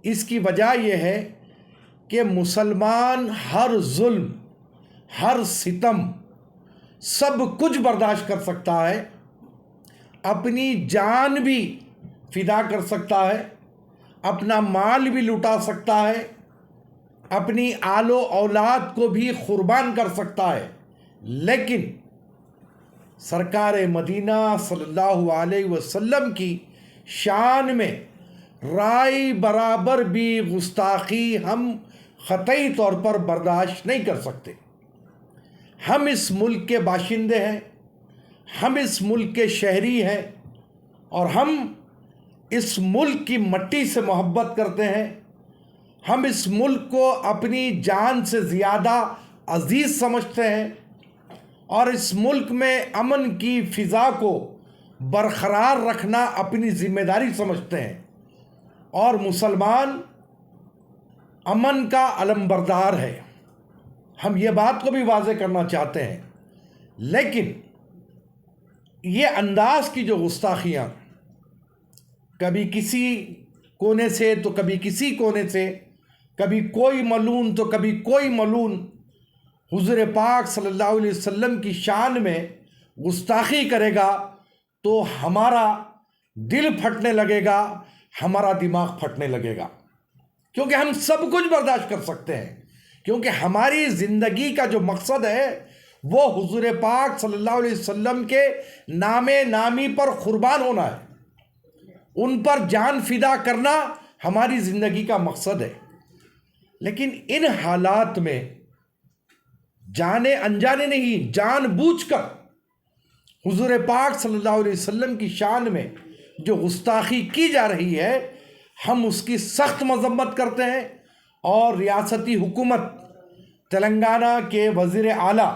اس کی وجہ یہ ہے کہ مسلمان ہر ظلم، ہر ستم، سب کچھ برداشت کر سکتا ہے، اپنی جان بھی فدا کر سکتا ہے، اپنا مال بھی لٹا سکتا ہے، اپنی آل و اولاد کو بھی قربان کر سکتا ہے، لیکن سرکار مدینہ صلی اللہ علیہ وسلم کی شان میں رائے برابر بھی گستاخی ہم قطعی طور پر برداشت نہیں کر سکتے۔ ہم اس ملک کے باشندے ہیں، ہم اس ملک کے شہری ہیں، اور ہم اس ملک کی مٹی سے محبت کرتے ہیں۔ ہم اس ملک کو اپنی جان سے زیادہ عزیز سمجھتے ہیں، اور اس ملک میں امن کی فضا کو برقرار رکھنا اپنی ذمہ داری سمجھتے ہیں، اور مسلمان امن کا علمبردار ہے۔ ہم یہ بات کو بھی واضح کرنا چاہتے ہیں، لیکن یہ انداز کی جو گستاخیاں کبھی کسی کونے سے تو کبھی کسی کونے سے، کبھی کوئی ملعون تو کبھی کوئی ملعون حضور پاک صلی اللہ علیہ وسلم کی شان میں گستاخی کرے گا تو ہمارا دل پھٹنے لگے گا، ہمارا دماغ پھٹنے لگے گا، کیونکہ ہم سب کچھ برداشت کر سکتے ہیں، کیونکہ ہماری زندگی کا جو مقصد ہے وہ حضور پاک صلی اللہ علیہ وسلم کے نام نامی پر قربان ہونا ہے، ان پر جان فدا کرنا ہماری زندگی کا مقصد ہے۔ لیکن ان حالات میں جانے انجانے نہیں، جان بوجھ کر حضور پاک صلی اللہ علیہ وسلم کی شان میں جو گستاخی کی جا رہی ہے، ہم اس کی سخت مذمت کرتے ہیں، اور ریاستی حکومت تلنگانہ کے وزیر اعلیٰ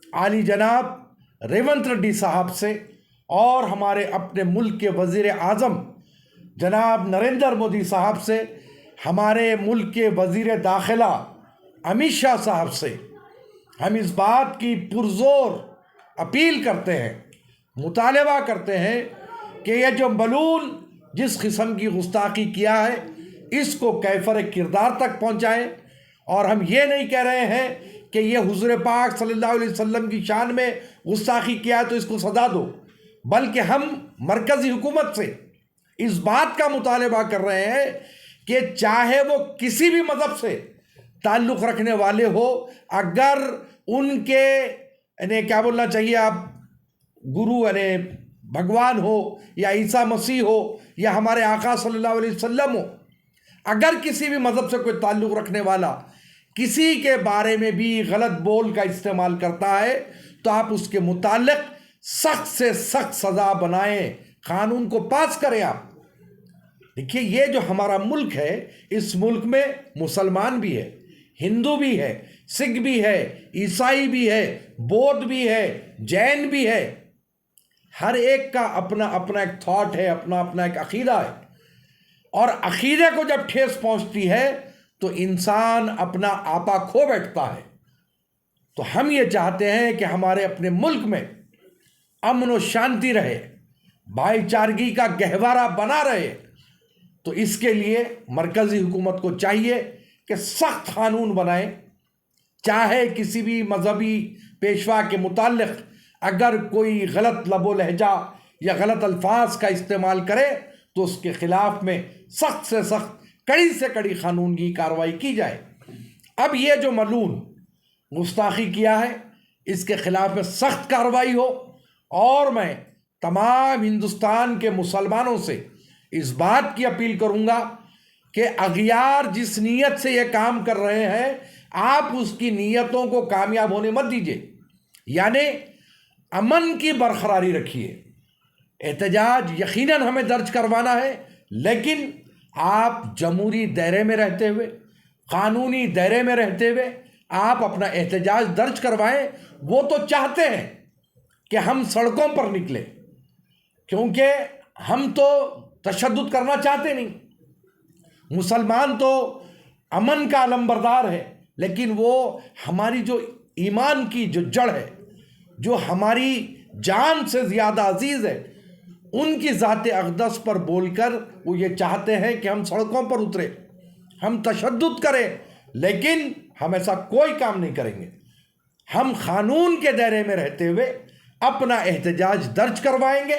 عالی جناب ریونت ریڈی صاحب سے، اور ہمارے اپنے ملک کے وزیر اعظم جناب نریندر مودی صاحب سے، ہمارے ملک کے وزیر داخلہ امت شاہ صاحب سے ہم اس بات کی پرزور اپیل کرتے ہیں، مطالبہ کرتے ہیں کہ یہ جو ملعون جس قسم کی گستاخی کیا ہے اس کو کیفر کردار تک پہنچائیں، اور ہم یہ نہیں کہہ رہے ہیں کہ یہ حضور پاک صلی اللہ علیہ وسلم کی شان میں گستاخی کیا ہے تو اس کو سزا دو، بلکہ ہم مرکزی حکومت سے اس بات کا مطالبہ کر رہے ہیں کہ چاہے وہ کسی بھی مذہب سے تعلق رکھنے والے ہو، اگر ان کے کیا بولنا چاہیے آپ گرو بھگوان ہو یا عیسیٰ مسیح ہو یا ہمارے آقا صلی اللہ علیہ وسلم ہو، اگر کسی بھی مذہب سے کوئی تعلق رکھنے والا کسی کے بارے میں بھی غلط بول کا استعمال کرتا ہے تو آپ اس کے متعلق سخت سے سخت سزا بنائیں، قانون کو پاس کریں۔ آپ دیکھیے، یہ جو ہمارا ملک ہے، اس ملک میں مسلمان بھی ہے، ہندو بھی ہے، سکھ بھی ہے، عیسائی بھی ہے، بودھ بھی ہے، جین بھی ہے، ہر ایک کا اپنا اپنا ایک تھاٹ ہے، اپنا اپنا ایک عقیدہ ہے، اور عقیدے کو جب ٹھیس پہنچتی ہے تو انسان اپنا آپا کھو بیٹھتا ہے۔ تو ہم یہ چاہتے ہیں کہ ہمارے اپنے ملک میں امن و شانتی رہے، بھائی چارگی کا گہوارہ بنا رہے، تو اس کے لیے مرکزی حکومت کو چاہیے کہ سخت قانون بنائے، چاہے کسی بھی مذہبی پیشوا کے متعلق اگر کوئی غلط لب و لہجہ یا غلط الفاظ کا استعمال کرے تو اس کے خلاف میں سخت سے سخت، کڑی سے کڑی قانون کی کارروائی کی جائے۔ اب یہ جو ملعون گستاخی کیا ہے اس کے خلاف میں سخت کارروائی ہو، اور میں تمام ہندوستان کے مسلمانوں سے اس بات کی اپیل کروں گا کہ اغیار جس نیت سے یہ کام کر رہے ہیں آپ اس کی نیتوں کو کامیاب ہونے مت دیجیے، یعنی امن کی برقراری رکھیے۔ احتجاج یقیناً ہمیں درج کروانا ہے، لیکن آپ جمہوری دائرے میں رہتے ہوئے، قانونی دائرے میں رہتے ہوئے آپ اپنا احتجاج درج کروائیں۔ وہ تو چاہتے ہیں کہ ہم سڑکوں پر نکلیں، کیونکہ ہم تو تشدد کرنا چاہتے نہیں، مسلمان تو امن کا علمبردار ہے، لیکن وہ ہماری جو ایمان کی جو جڑ ہے، جو ہماری جان سے زیادہ عزیز ہے، ان کی ذات اقدس پر بول کر وہ یہ چاہتے ہیں کہ ہم سڑکوں پر اترے۔ ہم تشدد کریں، لیکن ہم ایسا کوئی کام نہیں کریں گے۔ ہم قانون کے دائرے میں رہتے ہوئے اپنا احتجاج درج کروائیں گے،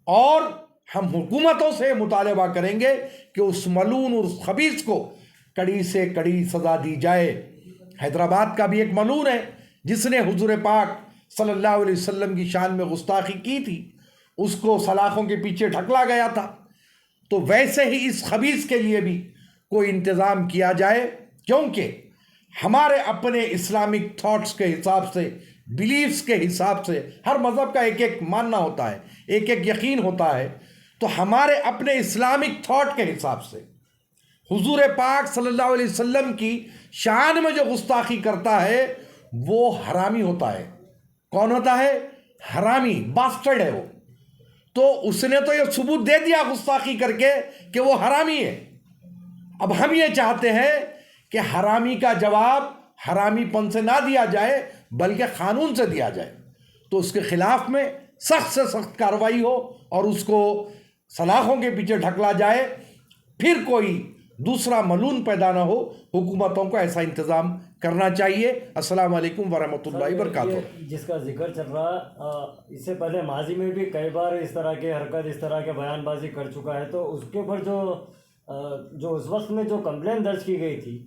اور ہم حکومتوں سے مطالبہ کریں گے کہ اس ملعون اور اس خبیث کو کڑی سے کڑی سزا دی جائے۔ حیدرآباد کا بھی ایک ملعون ہے جس نے حضور پاک صلی اللہ علیہ وسلم کی شان میں گستاخی کی تھی، اس کو سلاخوں کے پیچھے ڈھکلا گیا تھا۔ تو ویسے ہی اس خبیث کے لیے بھی کوئی انتظام کیا جائے، کیونکہ ہمارے اپنے اسلامک تھاٹس کے حساب سے، بلیفز کے حساب سے، ہر مذہب کا ایک ایک ماننا ہوتا ہے، ایک ایک یقین ہوتا ہے۔ تو ہمارے اپنے اسلامک تھاٹ کے حساب سے حضور پاک صلی اللہ علیہ وسلم کی شان میں جو گستاخی کرتا ہے وہ حرامی ہوتا ہے۔ کون ہوتا ہے؟ حرامی، باسٹرڈ ہے وہ۔ تو اس نے تو یہ ثبوت دے دیا گستاخی کر کے کہ وہ حرامی ہے۔ اب ہم یہ چاہتے ہیں کہ حرامی کا جواب حرامی پن سے نہ دیا جائے بلکہ قانون سے دیا جائے، تو اس کے خلاف میں سخت سے سخت کارروائی ہو اور اس کو سلاخوں کے پیچھے ڈھکلا جائے، پھر کوئی دوسرا ملعون پیدا نہ ہو۔ حکومتوں کو ایسا انتظام کرنا چاہیے۔ السلام علیکم ورحمۃ اللہ وبرکاتہ۔ جس کا ذکر چل رہا، اس سے پہلے ماضی میں بھی کئی بار اس طرح کے حرکت، اس طرح کے بیان بازی کر چکا ہے، تو اس کے اوپر جو اس وقت میں جو کمپلین درج کی گئی تھی،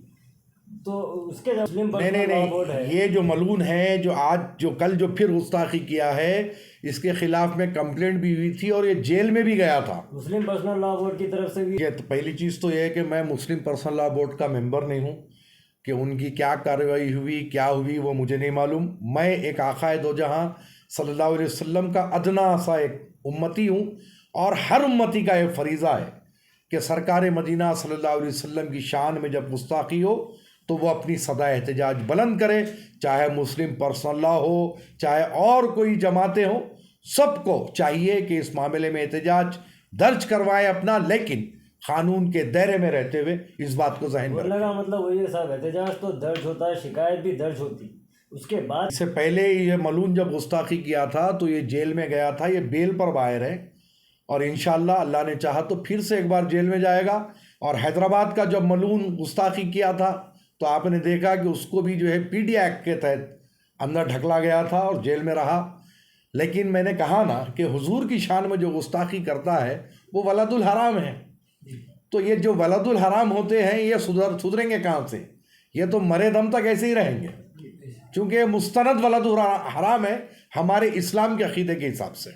تو اس کے مسلم پرسنل لا بورڈ ہے، یہ جو ملعون ہے، جو آج جو کل جو پھر گستاخی کیا ہے، اس کے خلاف میں کمپلینٹ بھی ہوئی تھی اور یہ جیل میں بھی گیا تھا۔ مسلم پرسنل لا بورڈ کی طرف سے بھی۔ پہلی چیز تو یہ ہے کہ میں مسلم پرسنل لا بورڈ کا ممبر نہیں ہوں، کہ ان کی کیا کارروائی ہوئی، کیا ہوئی، وہ مجھے نہیں معلوم۔ میں ایک آقا دو جہاں صلی اللہ علیہ وسلم کا ادنا سا ایک امتی ہوں، اور ہر امتی کا یہ فریضہ ہے کہ سرکار مدینہ صلی اللہ علیہ وسلم کی شان میں جب گستاخی ہو تو وہ اپنی صدا احتجاج بلند کرے، چاہے مسلم پرسنل لا ہو، چاہے اور کوئی جماعتیں ہوں، سب کو چاہیے کہ اس معاملے میں احتجاج درج کروائے اپنا، لیکن قانون کے دائرے میں رہتے ہوئے اس بات کو ذہن میں رکھیں۔ بولنے کا مطلب وہی ہے صاحب، احتجاج تو درج ہوتا ہے، شکایت بھی درج ہوتی، اس کے بعد اس سے پہلے یہ ملعون جب گستاخی کیا تھا تو یہ جیل میں گیا تھا، یہ بیل پر باہر ہے، اور انشاءاللہ اللہ نے چاہا تو پھر سے ایک بار جیل میں جائے گا۔ اور حیدرآباد کا جب ملعون گستاخی کیا تھا تو آپ نے دیکھا کہ اس کو بھی جو ہے پی ڈی ایکٹ کے تحت اندر ڈھکلا گیا تھا اور جیل میں رہا۔ لیکن میں نے کہا نا کہ حضور کی شان میں جو گستاخی کرتا ہے وہ ولد الحرام ہے، تو یہ جو ولد الحرام ہوتے ہیں یہ سدھریں گے کہاں سے؟ یہ تو مرے دم تک ایسے ہی رہیں گے، چونکہ یہ مستند ولد الحرام ہے ہمارے اسلام کے عقیدے کے حساب سے۔